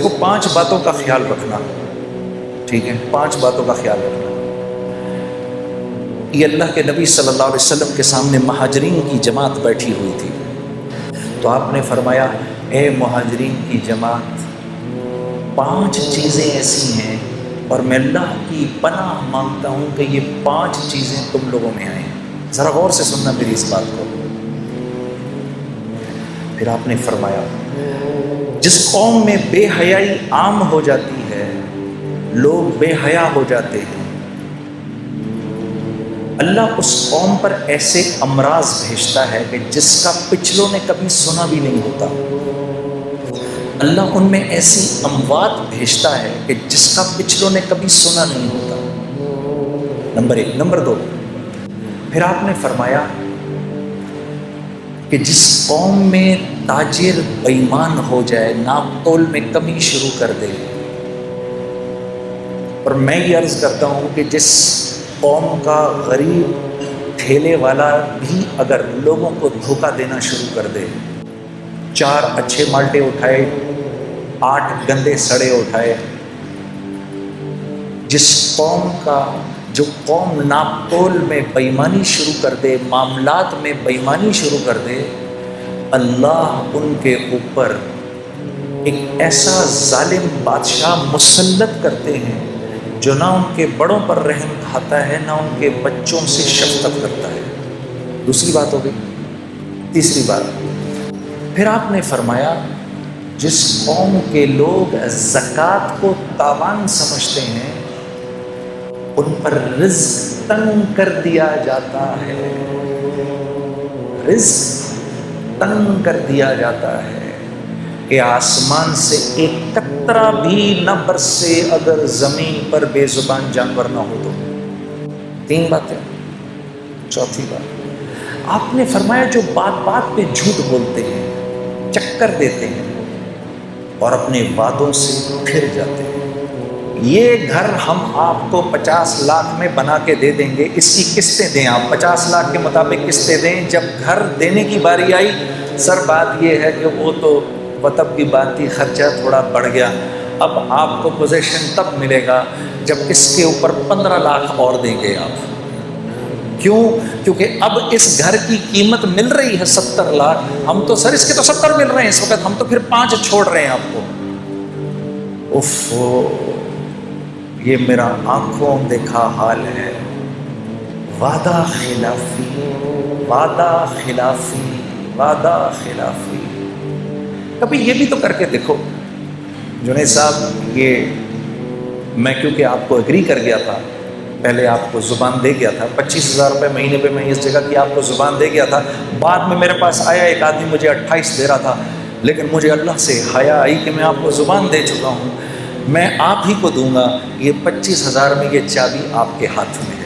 دیکھو 5 باتوں کا خیال رکھنا، ٹھیک ہے، 5 باتوں کا خیال رکھنا۔ یہ اللہ کے نبی صلی اللہ علیہ وسلم کے سامنے مہاجرین کی جماعت بیٹھی ہوئی تھی، تو آپ نے فرمایا اے مہاجرین کی جماعت، 5 چیزیں ایسی ہیں اور میں اللہ کی پناہ مانگتا ہوں کہ یہ 5 چیزیں تم لوگوں میں آئیں۔ ذرا غور سے سننا میری اس بات کو۔ پھر آپ نے فرمایا جس قوم میں بے حیائی عام ہو جاتی ہے، لوگ بے حیا ہو جاتے ہیں، اللہ اس قوم پر ایسے امراض بھیجتا ہے کہ جس کا پچھلوں نے کبھی سنا بھی نہیں ہوتا۔ اللہ ان میں ایسی اموات بھیجتا ہے کہ جس کا پچھلوں نے کبھی سنا نہیں ہوتا۔ نمبر 1۔ نمبر 2، پھر آپ نے فرمایا کہ جس قوم میں تاجر بے ایمان ہو جائے، ناپ تول میں کمی شروع کر دے، اور میں یہ عرض کرتا ہوں کہ جس قوم کا غریب ٹھیلے والا بھی اگر لوگوں کو دھوکہ دینا شروع کر دے، 4 اچھے مالٹے اٹھائے، 8 گندے سڑے اٹھائے، جس قوم کا جو قوم ناپ تول میں بے ایمانی شروع کر دے، معاملات میں بے ایمانی شروع کر دے، اللہ ان کے اوپر ایک ایسا ظالم بادشاہ مسلط کرتے ہیں جو نہ ان کے بڑوں پر رحم کھاتا ہے، نہ ان کے بچوں سے شفقت کرتا ہے۔ دوسری بات ہو گئی۔ تیسری بات، پھر آپ نے فرمایا جس قوم کے لوگ زکوٰۃ کو تاوان سمجھتے ہیں، ان پر رزق تنگ کر دیا جاتا ہے، رزق تنگ کر دیا جاتا ہے کہ آسمان سے ایک قطرہ بھی نہ برسے اگر زمین پر بے زبان جانور نہ ہو تو۔ 3 باتیں۔ چوتھی بات، آپ نے فرمایا جو بات بات پہ جھوٹ بولتے ہیں، چکر دیتے ہیں اور اپنے وعدوں سے پھر جاتے ہیں، یہ گھر ہم آپ کو 50 لاکھ میں بنا کے دے دیں گے، اس کی قسطیں دیں، آپ 50 لاکھ کے مطابق قسطیں دیں۔ جب گھر دینے کی باری آئی، سر بات یہ ہے کہ وہ تو وطب کی بات تھی، خرچہ تھوڑا بڑھ گیا، اب آپ کو پوزیشن تب ملے گا جب اس کے اوپر 15 لاکھ اور دیں گے آپ۔ کیوں؟ کیونکہ اب اس گھر کی قیمت مل رہی ہے 70 لاکھ، ہم تو سر اس کے تو 70 مل رہے ہیں اس وقت، ہم تو پھر 5 چھوڑ رہے ہیں آپ کو۔ یہ میرا آنکھوں دیکھا حال ہے، وعدہ خلافی، وعدہ خلافی، وعدہ خلافی۔ کبھی یہ بھی تو کر کے دیکھو جنید صاحب، یہ میں کیونکہ آپ کو اگری کر گیا تھا، پہلے آپ کو زبان دے گیا تھا، 25,000 روپے مہینے پہ میں اس جگہ کی آپ کو زبان دے گیا تھا، بعد میں میرے پاس آیا ایک آدمی مجھے 28 دے رہا تھا، لیکن مجھے اللہ سے حیا آئی کہ میں آپ کو زبان دے چکا ہوں، میں آپ ہی کو دوں گا، یہ 25,000 میں یہ چابی آپ کے ہاتھ میں ہے۔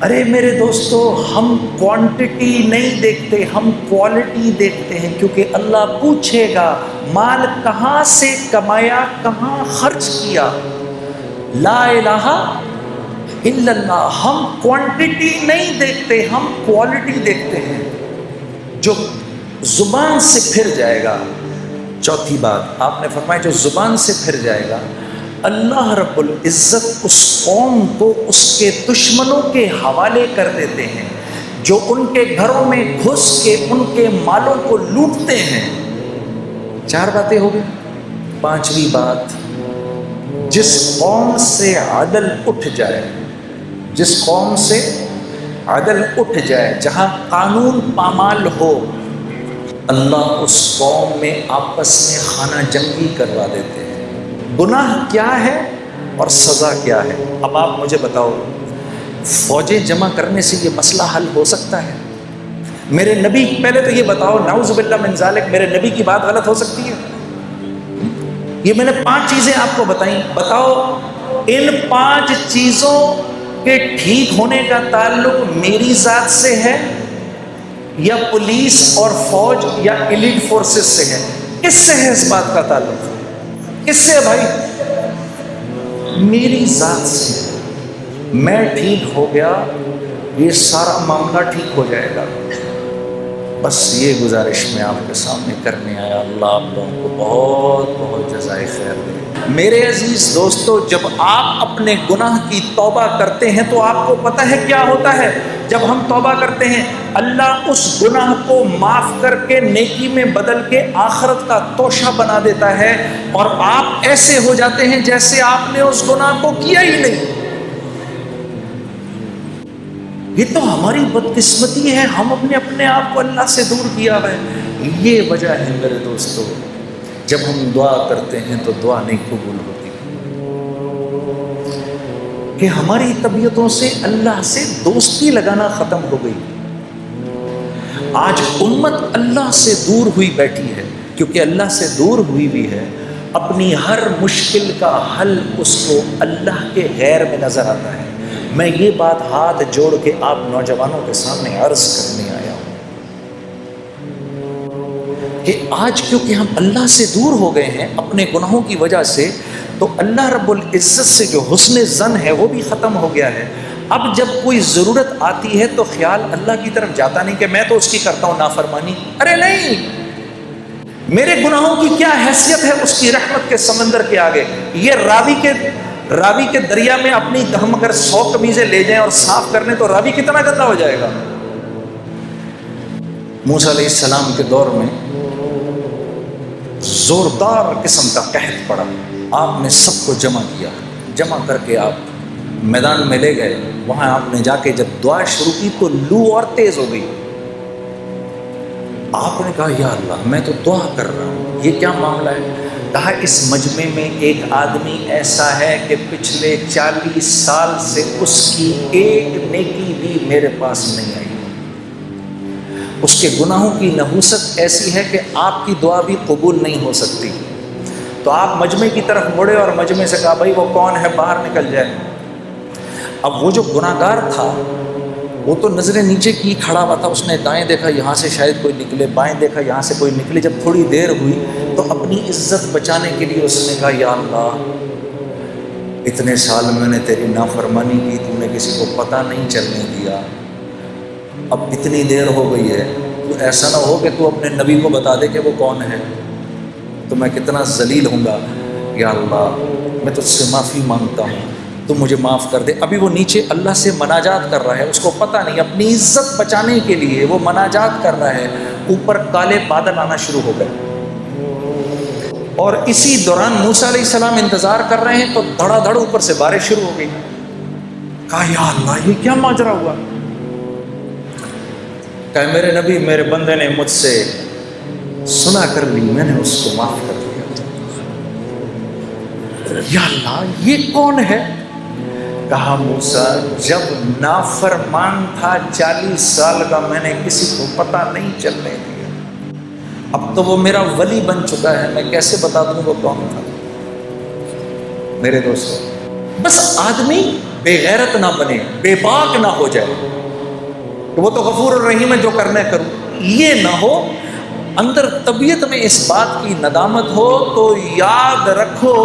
ارے میرے دوستو، ہم کوانٹٹی نہیں دیکھتے، ہم کوالٹی دیکھتے ہیں، کیونکہ اللہ پوچھے گا مال کہاں سے کمایا، کہاں خرچ کیا۔ لا الہ الا اللہ۔ ہم کوانٹٹی نہیں دیکھتے، ہم کوالٹی دیکھتے ہیں۔ جو زبان سے پھر جائے گا، چوتھی بات آپ نے فرمایا جو زبان سے پھر جائے گا، اللہ رب العزت اس قوم کو اس کے دشمنوں کے حوالے کر دیتے ہیں، جو ان کے گھروں میں گھس کے ان کے مالوں کو لوٹتے ہیں۔ 4 باتیں ہو گئی۔ 5ویں بات، جس قوم سے عدل اٹھ جائے، جس قوم سے عدل اٹھ جائے، جہاں قانون پامال ہو، اللہ اس قوم میں آپس میں خانہ جنگی کروا دیتے ہیں۔ گناہ کیا ہے اور سزا کیا ہے؟ اب آپ مجھے بتاؤ، فوجیں جمع کرنے سے یہ مسئلہ حل ہو سکتا ہے؟ میرے نبی، پہلے تو یہ بتاؤ، نعوذ باللہ من ذالک، میرے نبی کی بات غلط ہو سکتی ہے؟ یہ میں نے 5 چیزیں آپ کو بتائیں، بتاؤ ان 5 چیزوں کے ٹھیک ہونے کا تعلق میری ذات سے ہے یا پولیس اور فوج یا ایلیٹ فورسز سے ہے؟ کس سے ہے اس بات کا تعلق؟ کس سے ہے بھائی؟ میری ذات سے۔ میں ٹھیک ہو گیا، یہ سارا معاملہ ٹھیک ہو جائے گا۔ بس یہ گزارش میں آپ کے سامنے کرنے آیا. اللہ آپ لوگوں کو بہت بہت جزائے خیر دے. میرے عزیز دوستو، جب آپ اپنے گناہ کی توبہ کرتے ہیں تو آپ کو پتہ ہے کیا ہوتا ہے؟ جب ہم توبہ کرتے ہیں اللہ اس گناہ کو معاف کر کے نیکی میں بدل کے آخرت کا توشہ بنا دیتا ہے، اور آپ ایسے ہو جاتے ہیں جیسے آپ نے اس گناہ کو کیا ہی نہیں. یہ تو ہماری بدقسمتی ہے، ہم اپنے آپ کو اللہ سے دور کیا ہے. یہ وجہ ہے میرے دوستو، جب ہم دعا کرتے ہیں تو دعا نہیں قبول ہوتی، کہ ہماری طبیعتوں سے اللہ سے دوستی لگانا ختم ہو گئی. آج امت اللہ سے دور ہوئی بیٹھی ہے، کیونکہ اللہ سے دور ہوئی بھی ہے. اپنی ہر مشکل کا حل اس کو اللہ کے غیر میں نظر آتا ہے. میں یہ بات ہاتھ جوڑ کے آپ نوجوانوں کے سامنے عرض کرنے آیا ہوں کہ آج کیونکہ ہم اللہ سے دور ہو گئے ہیں اپنے گناہوں کی وجہ سے، تو اللہ رب العزت سے جو حسن ظن ہے وہ بھی ختم ہو گیا ہے. اب جب کوئی ضرورت آتی ہے تو خیال اللہ کی طرف جاتا نہیں کہ میں تو اس کی کرتا ہوں نافرمانی. ارے نہیں، میرے گناہوں کی کیا حیثیت ہے اس کی رحمت کے سمندر کے آگے. یہ راوی کے دریا میں اپنی ہم اگر 100 قمیضیں لے جائیں اور صاف کرنے تو راوی کتنا گندا ہو جائے گا. موسیٰ علیہ السلام کے دور میں زوردار قسم کا قحط پڑا. آپ نے سب کو جمع کر کے آپ میدان میں لے گئے. وہاں آپ نے جا کے جب دعا شروع کی تو لو اور تیز ہو گئی. آپ نے کہا یا اللہ میں تو دعا کر رہا ہوں، یہ کیا معاملہ ہے؟ کہا اس مجمع میں ایک آدمی ایسا ہے کہ پچھلے 40 سال سے اس کی ایک نیکی بھی میرے پاس نہیں آئی. اس کے گناہوں کی نحوست ایسی ہے کہ آپ کی دعا بھی قبول نہیں ہو سکتی. تو آپ مجمع کی طرف مڑے اور مجمع سے کہا بھائی وہ کون ہے باہر نکل جائے. اب وہ جو گناہگار تھا وہ تو نظریں نیچے کی کھڑا ہوا تھا. اس نے دائیں دیکھا یہاں سے شاید کوئی نکلے، بائیں دیکھا یہاں سے کوئی نکلے. جب تھوڑی دیر ہوئی تو اپنی عزت بچانے کے لیے اس نے کہا یا اللہ اتنے سال میں نے تیری نافرمانی کی، تو نے کسی کو پتہ نہیں چلنے دیا. اب اتنی دیر ہو گئی ہے، تو ایسا نہ ہو کہ تو اپنے نبی کو بتا دے کہ وہ کون ہے، تو میں کتنا ذلیل ہوں گا. یا اللہ میں تجھ سے معافی مانگتا ہوں، تو مجھے معاف کر دے. ابھی وہ نیچے اللہ سے مناجات کر رہا ہے، اس کو پتہ نہیں، اپنی عزت بچانے کے لیے وہ مناجات کر رہا ہے. اوپر کالے بادل آنا شروع ہو گئے، اور اسی دوران موسیٰ علیہ السلام انتظار کر رہے ہیں تو دھڑا دھڑ اوپر سے بارش شروع ہو گئی. کہا یا اللہ یہ کیا ماجرا ہوا؟ کہا میرے نبی میرے بندے نے مجھ سے سنا کر لی، میں نے اس کو معاف کر دیا. یا اللہ یہ کون ہے؟ کہا موسیٰ جب نافرمان تھا 40 سال کا میں نے کسی کو پتہ نہیں چلنے دیا. اب تو وہ میرا ولی بن چکا ہے، میں کیسے بتا دوں وہ کون تھا؟ میرے دوستو بس آدمی بے غیرت نہ بنے، بے باک نہ ہو جائے کہ وہ تو غفور الرحیم ہے جو کرنا ہے کروں. یہ نہ ہو، اندر طبیعت میں اس بات کی ندامت ہو تو یاد رکھو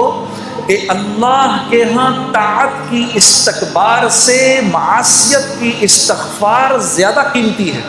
کہ اللہ کے ہاں طاعت کی استکبار سے معصیت کی استغفار زیادہ قیمتی ہے.